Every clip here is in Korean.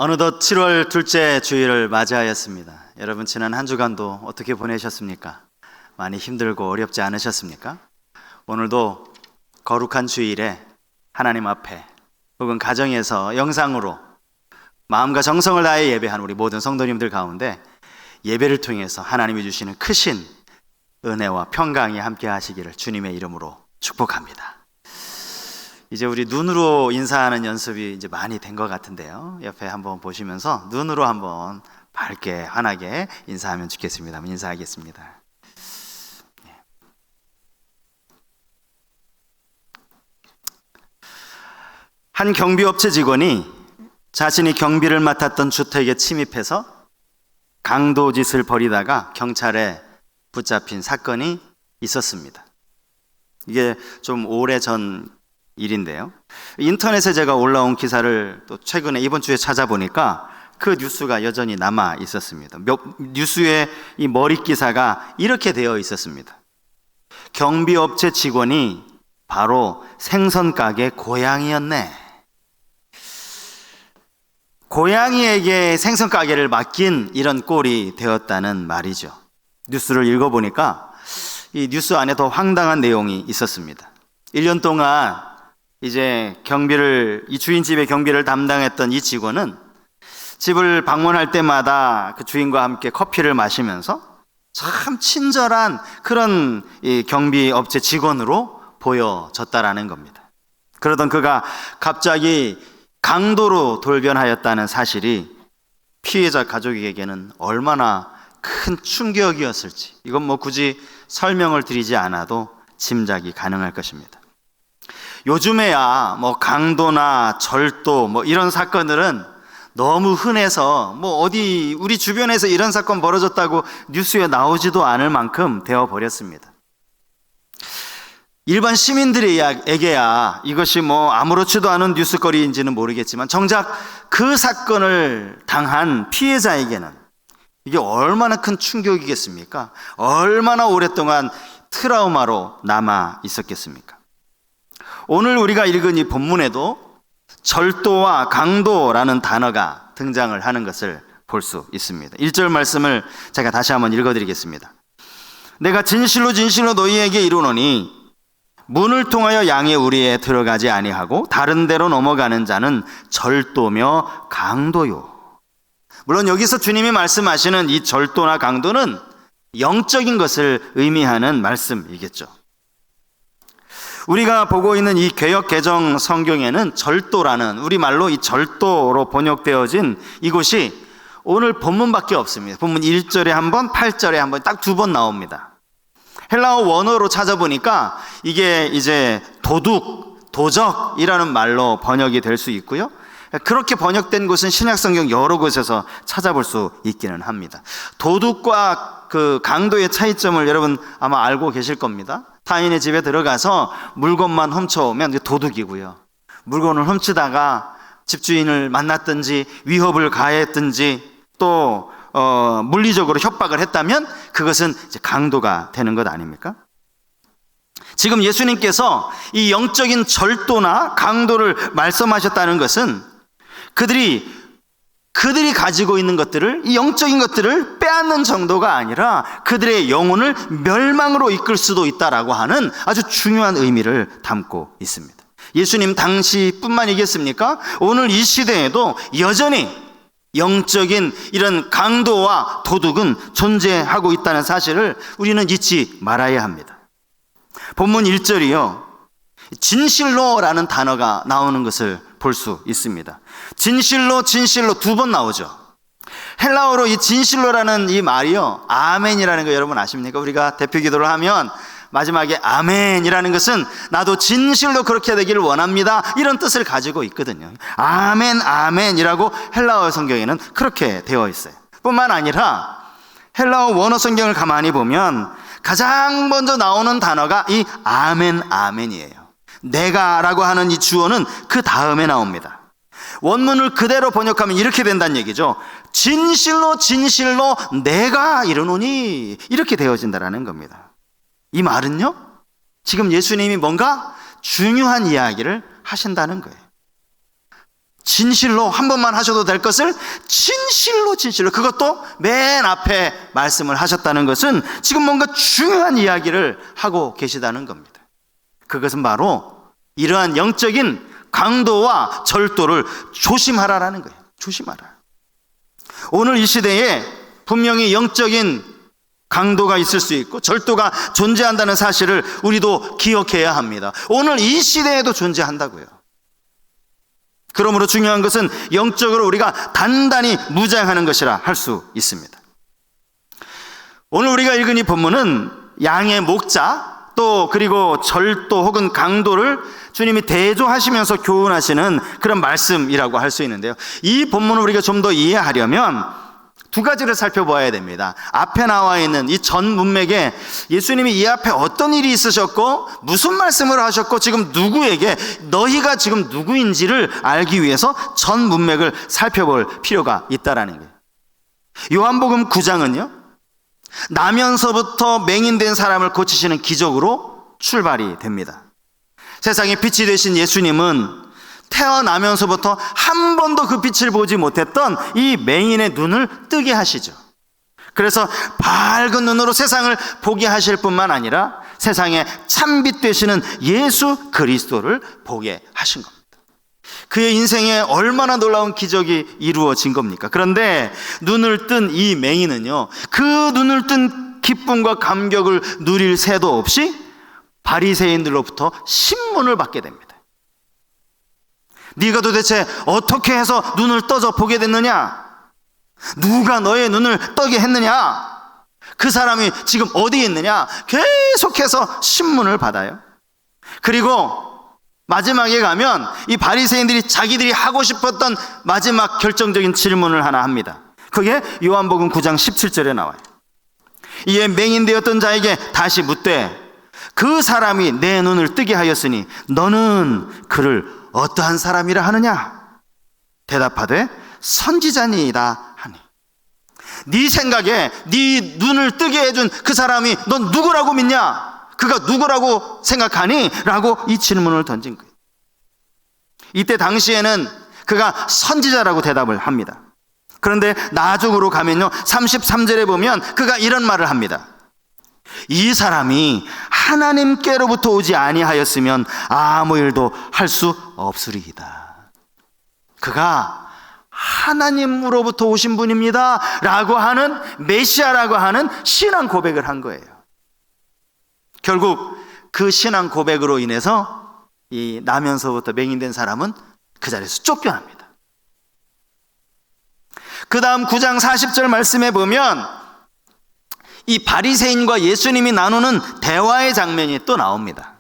어느덧 7월 둘째 주일을 맞이하였습니다. 여러분 지난 한 주간도 어떻게 보내셨습니까? 많이 힘들고 어렵지 않으셨습니까? 오늘도 거룩한 주일에 하나님 앞에 혹은 가정에서 영상으로 마음과 정성을 다해 예배한 우리 모든 성도님들 가운데 예배를 통해서 하나님이 주시는 크신 은혜와 평강이 함께 하시기를 주님의 이름으로 축복합니다. 이제 우리 눈으로 인사하는 연습이 이제 많이 된 것 같은데요. 옆에 한번 보시면서 눈으로 한번 밝게 환하게 인사하면 좋겠습니다. 한번 인사하겠습니다. 한 경비업체 직원이 자신이 경비를 맡았던 주택에 침입해서 강도짓을 벌이다가 경찰에 붙잡힌 사건이 있었습니다. 이게 좀 오래전 일인데요. 인터넷에 제가 올라온 기사를 또 최근에 이번 주에 찾아보니까 그 뉴스가 여전히 남아 있었습니다. 뉴스의 이 머리 기사가 이렇게 되어 있었습니다. 경비업체 직원이 바로 생선가게 고양이였네. 고양이에게 생선가게를 맡긴 이런 꼴이 되었다는 말이죠. 뉴스를 읽어보니까 이 뉴스 안에 더 황당한 내용이 있었습니다. 1년 동안 이제 이 주인집의 경비를 담당했던 이 직원은 집을 방문할 때마다 그 주인과 함께 커피를 마시면서 참 친절한 그런 이 경비업체 직원으로 보여졌다라는 겁니다. 그러던 그가 갑자기 강도로 돌변하였다는 사실이 피해자 가족에게는 얼마나 큰 충격이었을지 이건 굳이 설명을 드리지 않아도 짐작이 가능할 것입니다. 요즘에야 강도나 절도 이런 사건들은 너무 흔해서 어디 우리 주변에서 이런 사건 벌어졌다고 뉴스에 나오지도 않을 만큼 되어버렸습니다. 일반 시민들에게야 이것이 아무렇지도 않은 뉴스거리인지는 모르겠지만 정작 그 사건을 당한 피해자에게는 이게 얼마나 큰 충격이겠습니까? 얼마나 오랫동안 트라우마로 남아 있었겠습니까? 오늘 우리가 읽은 이 본문에도 절도와 강도라는 단어가 등장을 하는 것을 볼 수 있습니다. 1절 말씀을 제가 다시 한번 읽어드리겠습니다. 내가 진실로 진실로 너희에게 이르노니 문을 통하여 양의 우리에 들어가지 아니하고 다른 데로 넘어가는 자는 절도며 강도요. 물론 여기서 주님이 말씀하시는 이 절도나 강도는 영적인 것을 의미하는 말씀이겠죠. 우리가 보고 있는 이 개역 개정 성경에는 절도라는 우리말로 이 절도로 번역되어진 이곳이 오늘 본문밖에 없습니다. 본문 1절에 한 번, 8절에 한 번, 딱 2번 나옵니다. 헬라어 원어로 찾아보니까 이게 이제 도둑, 도적이라는 말로 번역이 될 수 있고요. 그렇게 번역된 곳은 신약성경 여러 곳에서 찾아볼 수 있기는 합니다. 도둑과 그 강도의 차이점을 여러분 아마 알고 계실 겁니다. 타인의 집에 들어가서 물건만 훔쳐오면 도둑이고요. 물건을 훔치다가 집주인을 만났든지 위협을 가했든지 또 물리적으로 협박을 했다면 그것은 이제 강도가 되는 것 아닙니까? 지금 예수님께서 이 영적인 절도나 강도를 말씀하셨다는 것은 그들이 가지고 있는 것들을, 이 영적인 것들을 빼앗는 정도가 아니라 그들의 영혼을 멸망으로 이끌 수도 있다라고 하는 아주 중요한 의미를 담고 있습니다. 예수님 당시뿐만이겠습니까? 오늘 이 시대에도 여전히 영적인 이런 강도와 도둑은 존재하고 있다는 사실을 우리는 잊지 말아야 합니다. 본문 1절이요. 진실로라는 단어가 나오는 것을 볼 수 있습니다. 진실로 2번 나오죠. 헬라어로 이 진실로라는 이 말이요, 아멘이라는 거 여러분 아십니까? 우리가 대표 기도를 하면 마지막에 아멘이라는 것은 나도 진실로 그렇게 되기를 원합니다, 이런 뜻을 가지고 있거든요. 아멘, 아멘이라고 헬라어 성경에는 그렇게 되어 있어요. 뿐만 아니라 헬라어 원어 성경을 가만히 보면 가장 먼저 나오는 단어가 이 아멘, 아멘이에요. 내가라고 하는 이 주어는 그 다음에 나옵니다. 원문을 그대로 번역하면 이렇게 된다는 얘기죠. 진실로 진실로 내가 이르노니, 이렇게 되어진다라는 겁니다. 이 말은요, 지금 예수님이 뭔가 중요한 이야기를 하신다는 거예요. 진실로 한 번만 하셔도 될 것을 진실로 그것도 맨 앞에 말씀을 하셨다는 것은 지금 뭔가 중요한 이야기를 하고 계시다는 겁니다. 그것은 바로 이러한 영적인 강도와 절도를 조심하라라는 거예요. 조심하라. 오늘 이 시대에 분명히 영적인 강도가 있을 수 있고 절도가 존재한다는 사실을 우리도 기억해야 합니다. 오늘 이 시대에도 존재한다고요. 그러므로 중요한 것은 영적으로 우리가 단단히 무장하는 것이라 할 수 있습니다. 오늘 우리가 읽은 이 본문은 양의 목자 또 그리고 절도 혹은 강도를 주님이 대조하시면서 교훈하시는 그런 말씀이라고 할 수 있는데요. 이 본문을 우리가 좀 더 이해하려면 두 가지를 살펴봐야 됩니다. 앞에 나와 있는 이 전 문맥에 예수님이 이 앞에 어떤 일이 있으셨고 무슨 말씀을 하셨고 지금 누구에게 너희가 지금 누구인지를 알기 위해서 전 문맥을 살펴볼 필요가 있다라는 거예요. 요한복음 9장은요 나면서부터 맹인된 사람을 고치시는 기적으로 출발이 됩니다. 세상에 빛이 되신 예수님은 태어나면서부터 한 번도 그 빛을 보지 못했던 이 맹인의 눈을 뜨게 하시죠. 그래서 밝은 눈으로 세상을 보게 하실 뿐만 아니라 세상에 참빛 되시는 예수 그리스도를 보게 하신 겁니다. 그의 인생에 얼마나 놀라운 기적이 이루어진 겁니까? 그런데 눈을 뜬 이 맹인은요 그 눈을 뜬 기쁨과 감격을 누릴 새도 없이 바리새인들로부터 신문을 받게 됩니다. 네가 도대체 어떻게 해서 눈을 떠서 보게 됐느냐? 누가 너의 눈을 떠게 했느냐? 그 사람이 지금 어디에 있느냐? 계속해서 신문을 받아요. 그리고 마지막에 가면 이 바리새인들이 자기들이 하고 싶었던 마지막 결정적인 질문을 하나 합니다. 그게 요한복음 9장 17절에 나와요. 이에 맹인되었던 자에게 다시 묻되 그 사람이 내 눈을 뜨게 하였으니 너는 그를 어떠한 사람이라 하느냐? 대답하되 선지자니이다 하니. 네 생각에 네 눈을 뜨게 해준 그 사람이 넌 누구라고 믿냐? 그가 누구라고 생각하니? 라고 이 질문을 던진 거예요. 이때 당시에는 그가 선지자라고 대답을 합니다. 그런데 나중으로 가면요 33절에 보면 그가 이런 말을 합니다. 이 사람이 하나님께로부터 오지 아니하였으면 아무 일도 할 수 없으리이다. 그가 하나님으로부터 오신 분입니다 라고 하는 메시아라고 하는 신앙 고백을 한 거예요. 결국 그 신앙 고백으로 인해서 이 나면서부터 맹인된 사람은 그 자리에서 쫓겨납니다. 그 다음 9장 40절 말씀에 보면 이 바리새인과 예수님이 나누는 대화의 장면이 또 나옵니다.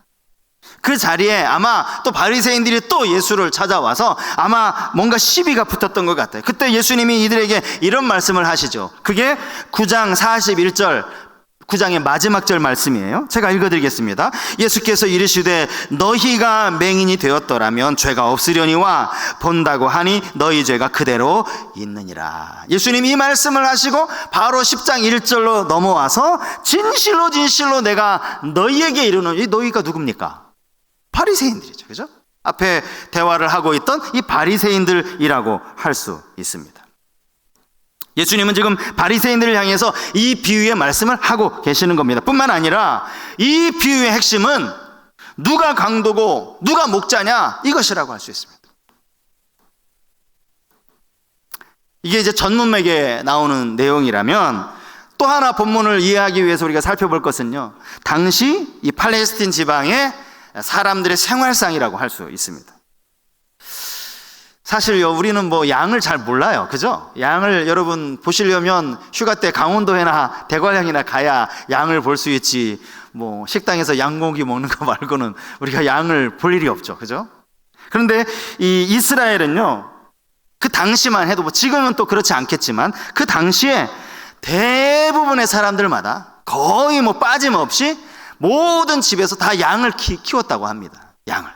그 자리에 아마 또 바리새인들이 또 예수를 찾아와서 아마 뭔가 시비가 붙었던 것 같아요. 그때 예수님이 이들에게 이런 말씀을 하시죠. 그게 9장 41절 9장의 마지막 절 말씀이에요. 제가 읽어드리겠습니다. 예수께서 이르시되 너희가 맹인이 되었더라면 죄가 없으려니와 본다고 하니 너희 죄가 그대로 있느니라. 예수님이 이 말씀을 하시고 바로 10장 1절로 넘어와서 진실로 진실로 내가 너희에게 이르노니. 너희가 누굽니까? 바리새인들이죠. 그죠? 앞에 대화를 하고 있던 이 바리새인들이라고 할 수 있습니다. 예수님은 지금 바리새인들을 향해서 이 비유의 말씀을 하고 계시는 겁니다. 뿐만 아니라 이 비유의 핵심은 누가 강도고 누가 목자냐 이것이라고 할 수 있습니다. 이게 이제 전문맥에 나오는 내용이라면 또 하나 본문을 이해하기 위해서 우리가 살펴볼 것은요 당시 이 팔레스틴 지방의 사람들의 생활상이라고 할 수 있습니다. 사실요 우리는 뭐 양을 잘 몰라요. 그죠? 양을 여러분 보시려면 휴가 때 강원도에나 대관령이나 가야 양을 볼 수 있지, 뭐 식당에서 양고기 먹는 거 말고는 우리가 양을 볼 일이 없죠. 그죠? 그런데 이 이스라엘은요 그 당시만 해도 뭐 지금은 또 그렇지 않겠지만 그 당시에 대부분의 사람들마다 거의 뭐 빠짐없이 모든 집에서 다 양을 키웠다고 합니다. 양을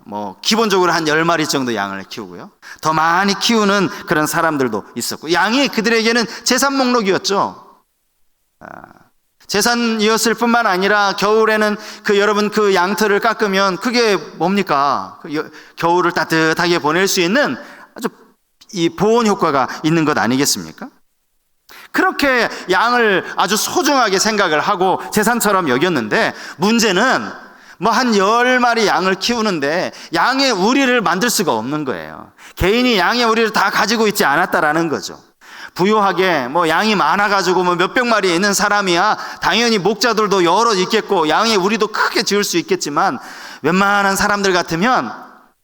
뭐 기본적으로 한 10마리 정도 양을 키우고요 더 많이 키우는 그런 사람들도 있었고 양이 그들에게는 재산 목록이었죠. 제산이었을 뿐만 아니라 겨울에는 여러분 그 양털을 깎으면 그게 뭡니까? 겨울을 따뜻하게 보낼 수 있는 아주 이 보온 효과가 있는 것 아니겠습니까? 그렇게 양을 아주 소중하게 생각을 하고 제산처럼 여겼는데, 문제는 뭐 한 10마리 양을 키우는데 양의 우리를 만들 수가 없는 거예요. 개인이 양의 우리를 다 가지고 있지 않았다라는 거죠. 부유하게 뭐 양이 많아가지고 뭐 몇백 마리 있는 사람이야 당연히 목자들도 여러 있겠고 양의 우리도 크게 지을 수 있겠지만, 웬만한 사람들 같으면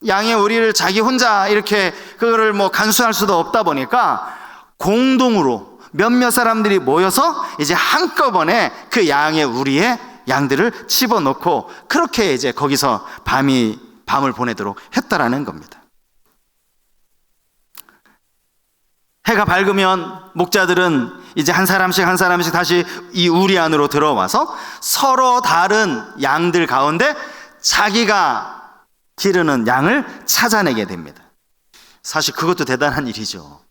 양의 우리를 자기 혼자 이렇게 그거를 뭐 간수할 수도 없다 보니까 공동으로 몇몇 사람들이 모여서 이제 한꺼번에 그 양의 우리에 양들을 집어넣고 그렇게 이제 거기서 밤을 보내도록 했다라는 겁니다. 해가 밝으면 목자들은 이제 한 사람씩 다시 이 우리 안으로 들어와서 서로 다른 양들 가운데 자기가 기르는 양을 찾아내게 됩니다. 사실 그것도 대단한 일이죠.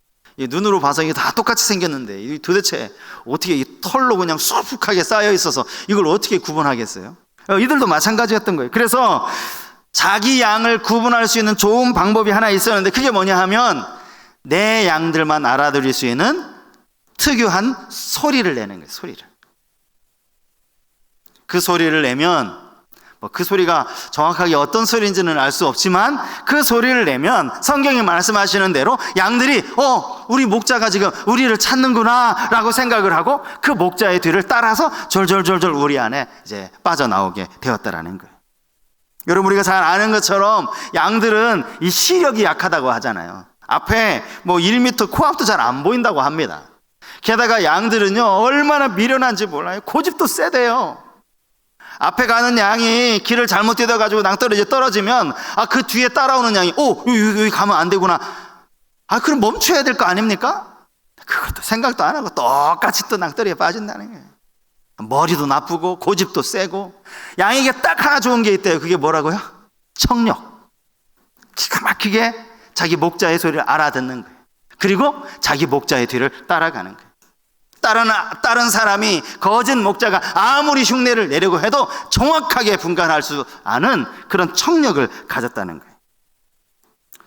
눈으로 봐서 이게 다 똑같이 생겼는데 도대체 어떻게 이 털로 그냥 수북하게 쌓여 있어서 이걸 어떻게 구분하겠어요? 이들도 마찬가지였던 거예요. 그래서 자기 양을 구분할 수 있는 좋은 방법이 하나 있었는데, 그게 뭐냐 하면 내 양들만 알아들을 수 있는 특유한 소리를 내는 거예요. 소리를. 그 소리를 내면 그 소리가 정확하게 어떤 소리인지는 알 수 없지만 그 소리를 내면 성경이 말씀하시는 대로 양들이 우리 목자가 지금 우리를 찾는구나 라고 생각을 하고 그 목자의 뒤를 따라서 졸졸졸졸 우리 안에 이제 빠져나오게 되었다라는 거예요. 여러분, 우리가 잘 아는 것처럼 양들은 이 시력이 약하다고 하잖아요. 앞에 뭐 1m 코앞도 잘 안 보인다고 합니다. 게다가 양들은요 얼마나 미련한지 몰라요. 고집도 세대요. 앞에 가는 양이 길을 잘못 뛰어가지고 낭떠러지에 떨어지면 그 뒤에 따라오는 양이 여기 가면 안 되구나, 그럼 멈춰야 될 거 아닙니까? 그것도 생각도 안 하고 똑같이 또 낭떠러지에 빠진다는 거예요. 머리도 나쁘고 고집도 세고. 양에게 딱 하나 좋은 게 있대요. 그게 뭐라고요? 청력. 기가 막히게 자기 목자의 소리를 알아듣는 거예요. 그리고 자기 목자의 뒤를 따라가는 거예요. 다른 사람이 거짓 목자가 아무리 흉내를 내려고 해도 정확하게 분간할 수 아는 그런 청력을 가졌다는 거예요.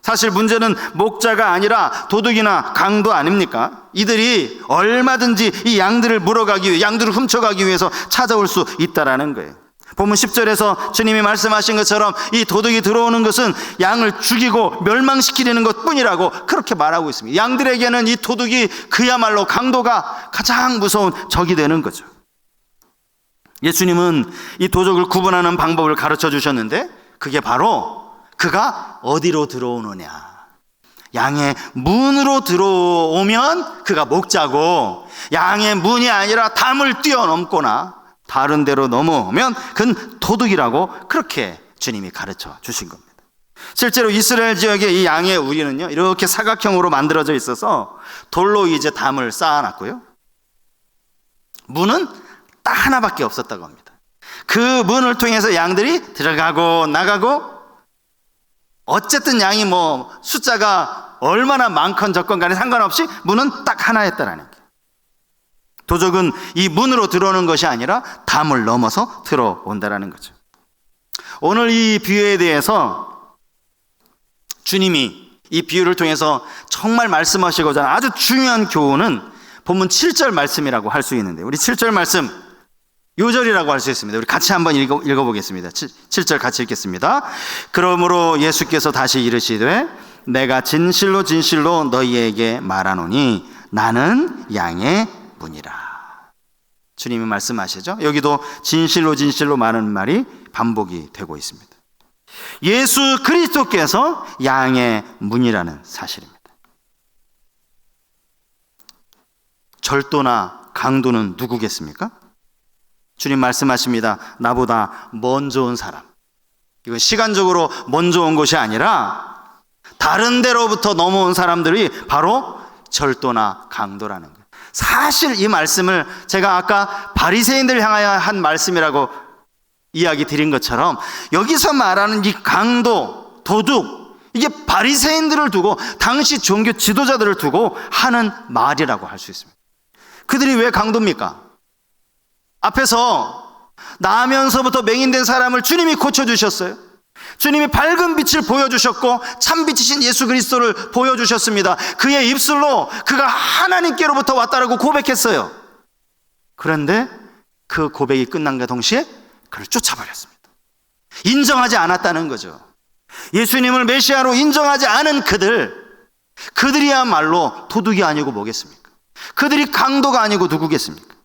사실 문제는 목자가 아니라 도둑이나 강도 아닙니까? 이들이 얼마든지 이 양들을 물어가기 위해, 양들을 훔쳐가기 위해서 찾아올 수 있다라는 거예요. 본문 10절에서 주님이 말씀하신 것처럼 이 도둑이 들어오는 것은 양을 죽이고 멸망시키려는 것뿐이라고 그렇게 말하고 있습니다. 양들에게는 이 도둑이 그야말로 강도가 가장 무서운 적이 되는 거죠. 예수님은 이 도둑을 구분하는 방법을 가르쳐 주셨는데, 그게 바로 그가 어디로 들어오느냐. 양의 문으로 들어오면 그가 목자고, 양의 문이 아니라 담을 뛰어넘거나 다른 데로 넘어오면 그건 도둑이라고 그렇게 주님이 가르쳐 주신 겁니다. 실제로 이스라엘 지역의 이 양의 우리는요 이렇게 사각형으로 만들어져 있어서 돌로 이제 담을 쌓아놨고요, 문은 딱 하나밖에 없었다고 합니다. 그 문을 통해서 양들이 들어가고 나가고, 어쨌든 양이 뭐 숫자가 얼마나 많건 적건 간에 상관없이 문은 딱 하나였다라는 거예요. 도적은 이 문으로 들어오는 것이 아니라 담을 넘어서 들어온다라는 거죠. 오늘 이 비유에 대해서 주님이 이 비유를 통해서 정말 말씀하시고자 하는 아주 중요한 교훈은 본문 7절 말씀이라고 할 수 있는데, 우리 7절 말씀 요절이라고 할 수 있습니다. 우리 같이 한번 읽어보겠습니다. 7절 같이 읽겠습니다. 그러므로 예수께서 다시 이르시되 내가 진실로 진실로 너희에게 말하노니 나는 양의 문이라. 주님이 말씀하시죠. 여기도 진실로 진실로 많은 말이 반복이 되고 있습니다. 예수 그리스도께서 양의 문이라는 사실입니다. 절도나 강도는 누구겠습니까? 주님 말씀하십니다. 나보다 먼저 온 사람. 이건 시간적으로 먼저 온 것이 아니라 다른 데로부터 넘어온 사람들이 바로 절도나 강도라는 거예요. 사실 이 말씀을 제가 아까 바리새인들 향하여 한 말씀이라고 이야기 드린 것처럼, 여기서 말하는 이 강도, 도둑, 이게 바리새인들을 두고 당시 종교 지도자들을 두고 하는 말이라고 할 수 있습니다. 그들이 왜 강도입니까? 앞에서 나면서부터 맹인된 사람을 주님이 고쳐주셨어요. 주님이 밝은 빛을 보여주셨고 참빛이신 예수 그리스도를 보여주셨습니다. 그의 입술로 그가 하나님께로부터 왔다라고 고백했어요. 그런데 그 고백이 끝난과 동시에 그를 쫓아버렸습니다. 인정하지 않았다는 거죠. 예수님을 메시아로 인정하지 않은 그들이야말로 도둑이 아니고 뭐겠습니까? 그들이 강도가 아니고 누구겠습니까?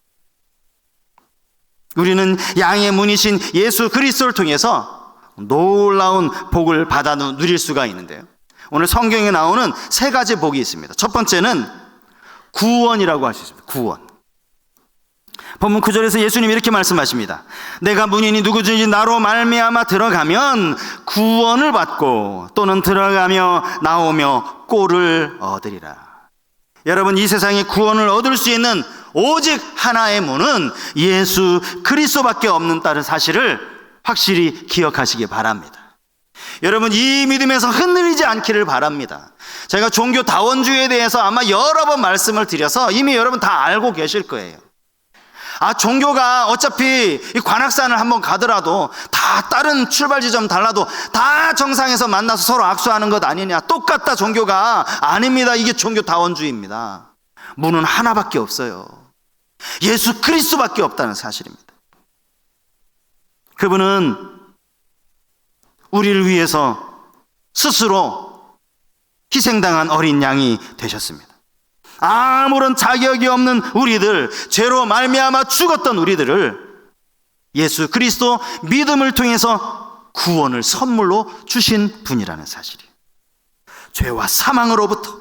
우리는 양의 문이신 예수 그리스도를 통해서 놀라운 복을 받아 누릴 수가 있는데요, 오늘 성경에 나오는 세 가지 복이 있습니다. 첫 번째는 구원이라고 할 수 있습니다. 구원. 본문 9절에서 예수님이 이렇게 말씀하십니다. 내가 문이니 누구든지 나로 말미암아 들어가면 구원을 받고 또는 들어가며 나오며 꼴을 얻으리라. 여러분, 이 세상에 구원을 얻을 수 있는 오직 하나의 문은 예수 그리스도밖에 없는 사실을 확실히 기억하시기 바랍니다. 여러분, 이 믿음에서 흔들리지 않기를 바랍니다. 제가 종교 다원주의에 대해서 아마 여러 번 말씀을 드려서 이미 여러분 다 알고 계실 거예요. 종교가 어차피 이 관악산을 한번 가더라도 다 다른 출발 지점 달라도 다 정상에서 만나서 서로 악수하는 것 아니냐, 똑같다. 종교가 아닙니다. 이게 종교 다원주의입니다. 문은 하나밖에 없어요. 예수 그리스도밖에 없다는 사실입니다. 그분은 우리를 위해서 스스로 희생당한 어린 양이 되셨습니다. 아무런 자격이 없는 우리들, 죄로 말미암아 죽었던 우리들을 예수 그리스도 믿음을 통해서 구원을 선물로 주신 분이라는 사실이에요. 죄와 사망으로부터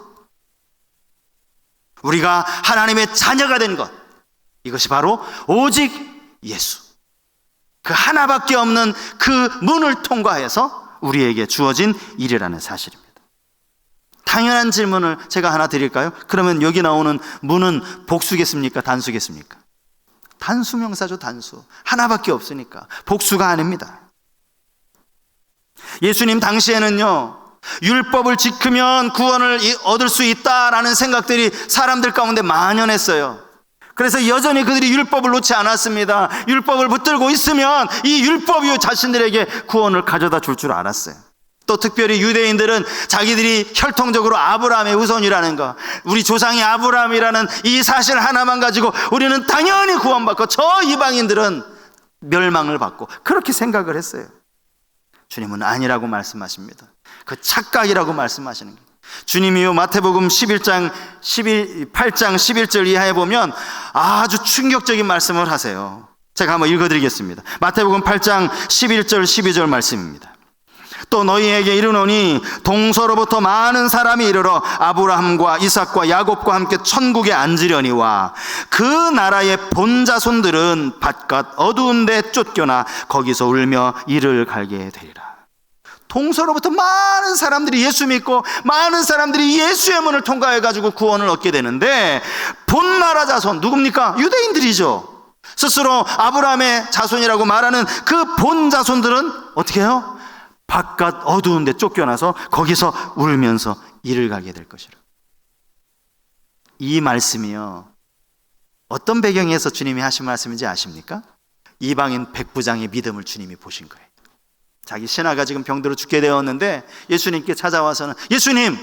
우리가 하나님의 자녀가 된 것, 이것이 바로 오직 예수, 그 하나밖에 없는 그 문을 통과해서 우리에게 주어진 일이라는 사실입니다. 당연한 질문을 제가 하나 드릴까요? 그러면 여기 나오는 문은 복수겠습니까? 단수겠습니까? 단수명사죠. 단수. 하나밖에 없으니까 복수가 아닙니다. 예수님 당시에는요, 율법을 지키면 구원을 얻을 수 있다라는 생각들이 사람들 가운데 만연했어요. 그래서 여전히 그들이 율법을 놓지 않았습니다. 율법을 붙들고 있으면 이 율법이 자신들에게 구원을 가져다 줄 줄 알았어요. 또 특별히 유대인들은 자기들이 혈통적으로 아브라함의 후손이라는 거, 우리 조상이 아브라함이라는 이 사실 하나만 가지고 우리는 당연히 구원받고 저 이방인들은 멸망을 받고 그렇게 생각을 했어요. 주님은 아니라고 말씀하십니다. 그 착각이라고 말씀하시는 거예요. 주님이요, 마태복음 8장 11절 이하에 보면 아주 충격적인 말씀을 하세요. 제가 한번 읽어드리겠습니다. 마태복음 8장 11절 12절 말씀입니다. 또 너희에게 이르노니 동서로부터 많은 사람이 이르러 아브라함과 이삭과 야곱과 함께 천국에 앉으려니와 그 나라의 본자손들은 바깥 어두운 데 쫓겨나 거기서 울며 이를 갈게 되리라. 동서로부터 많은 사람들이 예수 믿고 많은 사람들이 예수의 문을 통과해가지고 구원을 얻게 되는데, 본나라 자손 누굽니까? 유대인들이죠. 스스로 아브라함의 자손이라고 말하는 그 본자손들은 어떻게 해요? 바깥 어두운 데 쫓겨나서 거기서 울면서 이를 가게 될 것이라. 이 말씀이요, 어떤 배경에서 주님이 하신 말씀인지 아십니까? 이방인 백부장의 믿음을 주님이 보신 거예요. 자기 신하가 지금 병들어 죽게 되었는데 예수님께 찾아와서는, 예수님,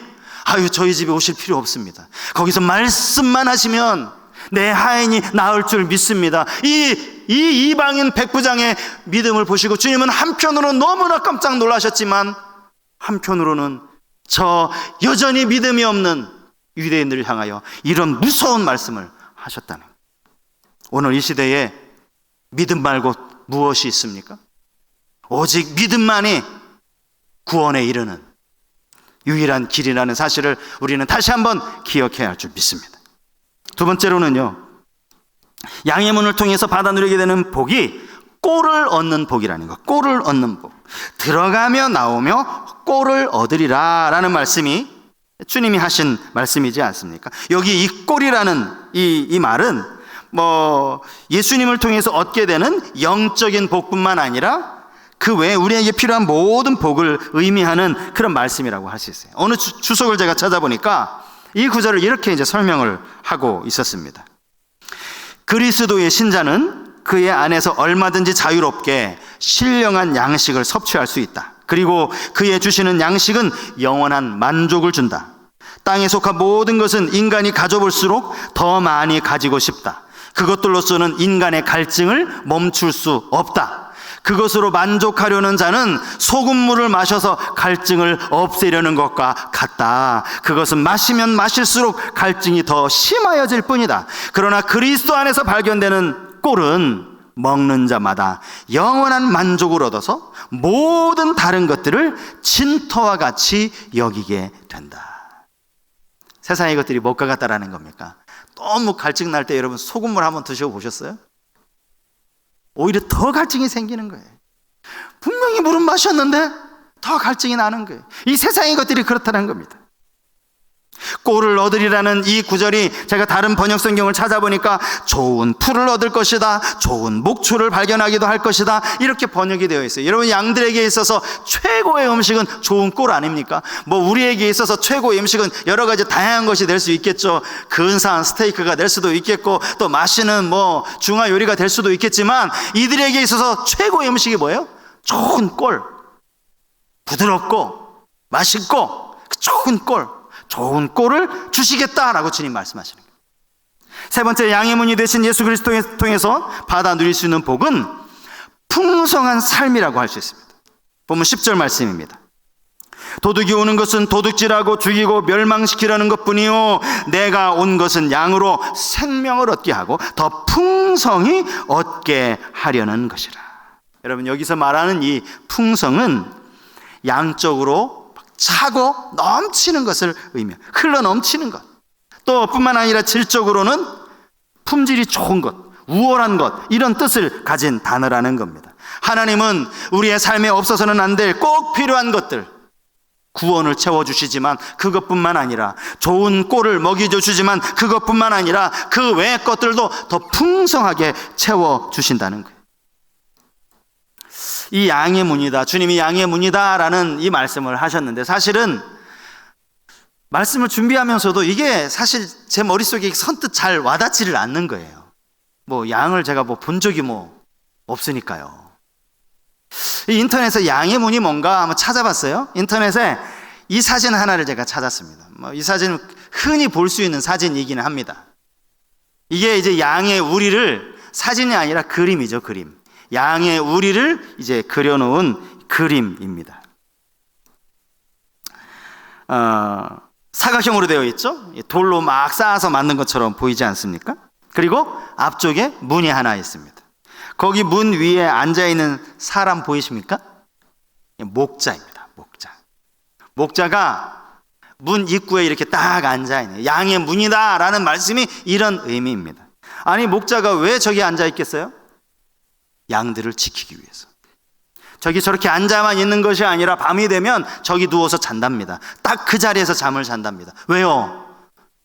저희 집에 오실 필요 없습니다. 거기서 말씀만 하시면 내 하인이 나을 줄 믿습니다. 이 이방인 백부장의 믿음을 보시고 주님은 한편으로는 너무나 깜짝 놀라셨지만 한편으로는 저 여전히 믿음이 없는 유대인들을 향하여 이런 무서운 말씀을 하셨다는 거예요. 오늘 이 시대에 믿음 말고 무엇이 있습니까? 오직 믿음만이 구원에 이르는 유일한 길이라는 사실을 우리는 다시 한번 기억해야 할 줄 믿습니다. 두 번째로는요, 양의 문을 통해서 받아 누리게 되는 복이 꼴을 얻는 복이라는 것. 꼴을 얻는 복. 들어가며 나오며 꼴을 얻으리라 라는 말씀이 주님이 하신 말씀이지 않습니까? 여기 이 꼴이라는 이 말은 예수님을 통해서 얻게 되는 영적인 복뿐만 아니라 그 외에 우리에게 필요한 모든 복을 의미하는 그런 말씀이라고 할 수 있어요. 어느 주석을 제가 찾아보니까 이 구절을 이렇게 이제 설명을 하고 있었습니다. 그리스도의 신자는 그의 안에서 얼마든지 자유롭게 신령한 양식을 섭취할 수 있다. 그리고 그의 주시는 양식은 영원한 만족을 준다. 땅에 속한 모든 것은 인간이 가져볼수록 더 많이 가지고 싶다. 그것들로서는 인간의 갈증을 멈출 수 없다. 그것으로 만족하려는 자는 소금물을 마셔서 갈증을 없애려는 것과 같다. 그것은 마시면 마실수록 갈증이 더 심하여질 뿐이다. 그러나 그리스도 안에서 발견되는 꼴은 먹는 자마다 영원한 만족을 얻어서 모든 다른 것들을 진토와 같이 여기게 된다. 세상의 것들이 뭐가 같다라는 겁니까? 너무 갈증 날 때 여러분 소금물 한번 드셔보셨어요? 오히려 더 갈증이 생기는 거예요. 분명히 물은 마셨는데 더 갈증이 나는 거예요. 이 세상의 것들이 그렇다는 겁니다. 꼴을 얻으리라는 이 구절이 제가 다른 번역 성경을 찾아보니까 좋은 풀을 얻을 것이다, 좋은 목초를 발견하기도 할 것이다, 이렇게 번역이 되어 있어요. 여러분, 양들에게 있어서 최고의 음식은 좋은 꼴 아닙니까? 뭐 우리에게 있어서 최고의 음식은 여러 가지 다양한 것이 될 수 있겠죠. 근사한 스테이크가 될 수도 있겠고, 또 맛있는 뭐 중화 요리가 될 수도 있겠지만, 이들에게 있어서 최고의 음식이 뭐예요? 좋은 꼴, 부드럽고 맛있고 좋은 꼴, 좋은 꼴을 주시겠다라고 주님 말씀하시는 거예요. 세 번째, 양의 문이 되신 예수 그리스도를 통해서 받아 누릴 수 있는 복은 풍성한 삶이라고 할 수 있습니다. 보면 10절 말씀입니다. 도둑이 오는 것은 도둑질하고 죽이고 멸망시키려는 것뿐이요 내가 온 것은 양으로 생명을 얻게 하고 더 풍성히 얻게 하려는 것이라. 여러분, 여기서 말하는 이 풍성은 양적으로 차고 넘치는 것을 의미해요. 흘러 넘치는 것. 또 뿐만 아니라 질적으로는 품질이 좋은 것, 우월한 것, 이런 뜻을 가진 단어라는 겁니다. 하나님은 우리의 삶에 없어서는 안 될 꼭 필요한 것들, 구원을 채워주시지만 그것뿐만 아니라 좋은 꼴을 먹여주시지만 그것뿐만 아니라 그 외의 것들도 더 풍성하게 채워주신다는 거예요. 이 양의 문이다, 주님이 양의 문이다 라는 이 말씀을 하셨는데, 사실은 말씀을 준비하면서도 이게 사실 제 머릿속에 선뜻 잘 와닿지를 않는 거예요. 뭐 양을 제가 뭐 본 적이 뭐 없으니까요. 이 인터넷에 양의 문이 뭔가 한번 찾아봤어요. 인터넷에 이 사진 하나를 제가 찾았습니다. 뭐 이 사진은 흔히 볼 수 있는 사진이기는 합니다. 이게 이제 양의 우리를, 사진이 아니라 그림이죠, 그림. 양의 우리를 이제 그려놓은 그림입니다. 사각형으로 되어 있죠. 돌로 막 쌓아서 만든 것처럼 보이지 않습니까? 그리고 앞쪽에 문이 하나 있습니다. 거기 문 위에 앉아있는 사람 보이십니까? 목자입니다. 목자. 목자가 문 입구에 이렇게 딱 앉아있네요. 양의 문이다 라는 말씀이 이런 의미입니다. 아니, 목자가 왜 저기 앉아있겠어요? 양들을 지키기 위해서. 저기 저렇게 앉아만 있는 것이 아니라 밤이 되면 저기 누워서 잔답니다. 딱 그 자리에서 잠을 잔답니다. 왜요?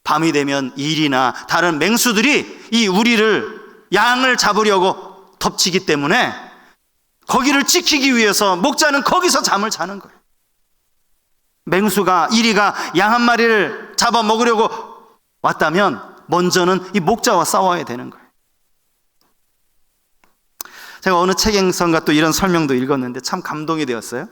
밤이 되면 일이나 다른 맹수들이 이 우리를, 양을 잡으려고 덮치기 때문에 거기를 지키기 위해서 목자는 거기서 잠을 자는 거예요. 맹수가, 이리가 양 한 마리를 잡아 먹으려고 왔다면 먼저는 이 목자와 싸워야 되는 거예요. 제가 어느 책에선가 또 이런 설명도 읽었는데 참 감동이 되었어요.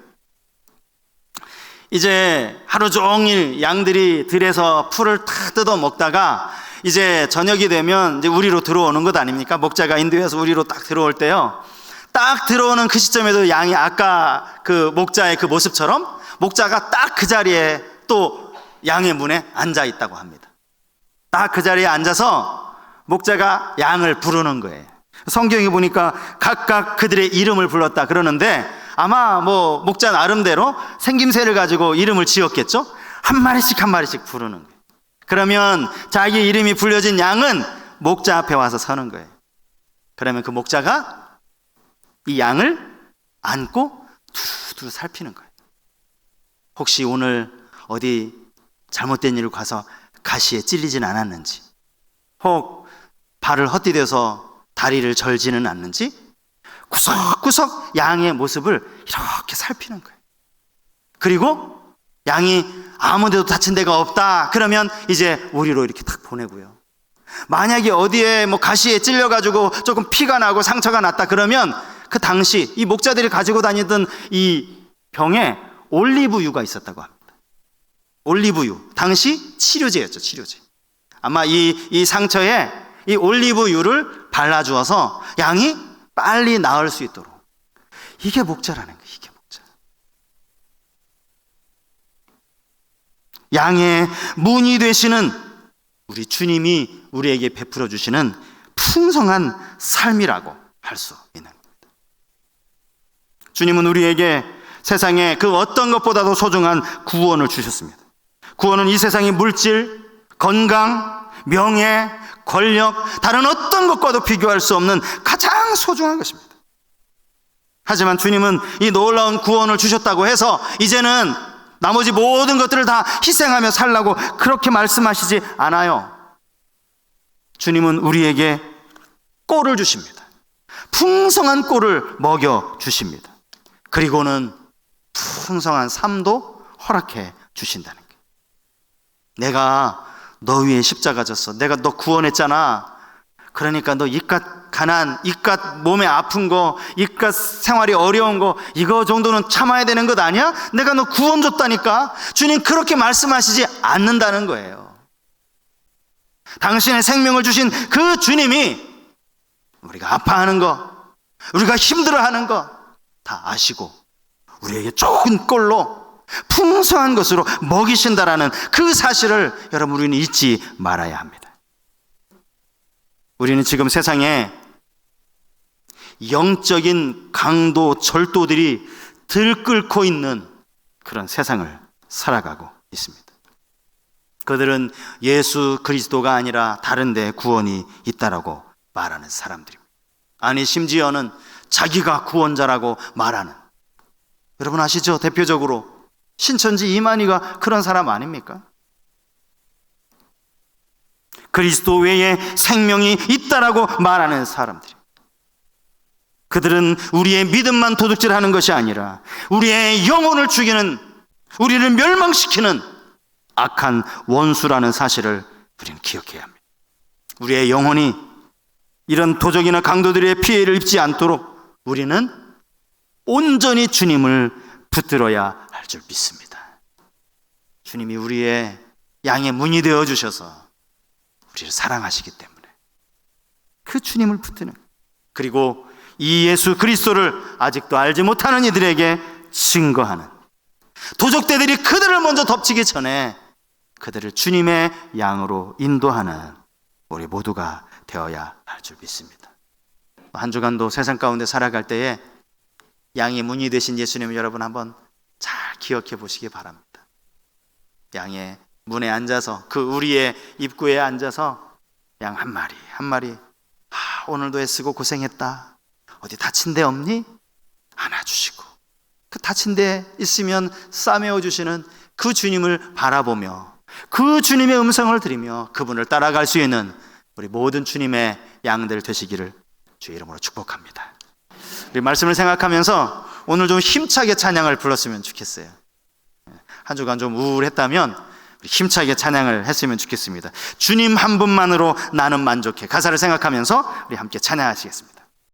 이제 하루 종일 양들이 들에서 풀을 다 뜯어 먹다가 이제 저녁이 되면 이제 우리로 들어오는 것 아닙니까? 목자가 인도해서 우리로 딱 들어올 때요, 딱 들어오는 그 시점에도 양이 아까 그 목자의 그 모습처럼 목자가 딱 그 자리에 또 양의 문에 앉아 있다고 합니다. 딱 그 자리에 앉아서 목자가 양을 부르는 거예요. 성경에 보니까 각각 그들의 이름을 불렀다 그러는데, 아마 뭐 목자 나름대로 생김새를 가지고 이름을 지었겠죠? 한 마리씩 한 마리씩 부르는 거예요. 그러면 자기 이름이 불려진 양은 목자 앞에 와서 서는 거예요. 그러면 그 목자가 이 양을 안고 두루두루 살피는 거예요. 혹시 오늘 어디 잘못된 일을 가서 가시에 찔리진 않았는지, 혹 발을 헛디뎌서 다리를 절지는 않는지 구석구석 양의 모습을 이렇게 살피는 거예요. 그리고 양이 아무 데도 다친 데가 없다 그러면 이제 우리로 이렇게 탁 보내고요. 만약에 어디에 가시에 찔려가지고 조금 피가 나고 상처가 났다 그러면 그 당시 이 목자들이 가지고 다니던 이 병에 올리브유가 있었다고 합니다. 올리브유. 당시 치료제였죠, 치료제. 아마 이 상처에 이 올리브유를 발라주어서 양이 빨리 나을 수 있도록. 이게 목자라는 거예요, 이게 목자. 양의 문이 되시는 우리 주님이 우리에게 베풀어 주시는 풍성한 삶이라고 할 수 있는 겁니다. 주님은 우리에게 세상에 그 어떤 것보다도 소중한 구원을 주셨습니다. 구원은 이 세상의 물질, 건강, 명예, 권력, 다른 어떤 것과도 비교할 수 없는 가장 소중한 것입니다. 하지만 주님은 이 놀라운 구원을 주셨다고 해서 이제는 나머지 모든 것들을 다 희생하며 살라고 그렇게 말씀하시지 않아요. 주님은 우리에게 꼴을 주십니다. 풍성한 꼴을 먹여 주십니다. 그리고는 풍성한 삶도 허락해 주신다는 거예요. 내가 너 위에 십자가 졌어. 내가 너 구원했잖아. 그러니까 너 이깟 가난, 이깟 몸에 아픈 거, 이깟 생활이 어려운 거, 이거 정도는 참아야 되는 것 아니야? 내가 너 구원 줬다니까. 주님 그렇게 말씀하시지 않는다는 거예요. 당신의 생명을 주신 그 주님이 우리가 아파하는 거, 우리가 힘들어하는 거 다 아시고 우리에게 좋은 꼴로 풍성한 것으로 먹이신다라는 그 사실을 여러분 우리는 잊지 말아야 합니다. 우리는 지금 세상에 영적인 강도, 절도들이 들끓고 있는 그런 세상을 살아가고 있습니다. 그들은 예수 그리스도가 아니라 다른 데 구원이 있다라고 말하는 사람들입니다. 아니 심지어는 자기가 구원자라고 말하는, 여러분 아시죠? 대표적으로 신천지 이만희가 그런 사람 아닙니까? 그리스도 외에 생명이 있다라고 말하는 사람들이, 그들은 우리의 믿음만 도둑질하는 것이 아니라 우리의 영혼을 죽이는, 우리를 멸망시키는 악한 원수라는 사실을 우리는 기억해야 합니다. 우리의 영혼이 이런 도적이나 강도들의 피해를 입지 않도록 우리는 온전히 주님을 붙들어야 할 줄 믿습니다. 주님이 우리의 양의 문이 되어 주셔서 우리를 사랑하시기 때문에 그 주님을 붙드는, 그리고 이 예수 그리스도를 아직도 알지 못하는 이들에게 증거하는, 도적대들이 그들을 먼저 덮치기 전에 그들을 주님의 양으로 인도하는 우리 모두가 되어야 할 줄 믿습니다. 한 주간도 세상 가운데 살아갈 때에 양의 문이 되신 예수님을 여러분 한번 잘 기억해 보시기 바랍니다. 양의 문에 앉아서, 그 우리의 입구에 앉아서 양 한 마리 한 마리, 오늘도 애쓰고 고생했다, 어디 다친 데 없니? 안아주시고, 그 다친 데 있으면 싸매어 주시는 그 주님을 바라보며 그 주님의 음성을 들으며 그분을 따라갈 수 있는 우리 모든 주님의 양들 되시기를 주의 이름으로 축복합니다. 우리 말씀을 생각하면서 오늘 좀 힘차게 찬양을 불렀으면 좋겠어요. 한 주간 좀 우울했다면 우리 힘차게 찬양을 했으면 좋겠습니다. 주님 한 분만으로 나는 만족해. 가사를 생각하면서 우리 함께 찬양하시겠습니다.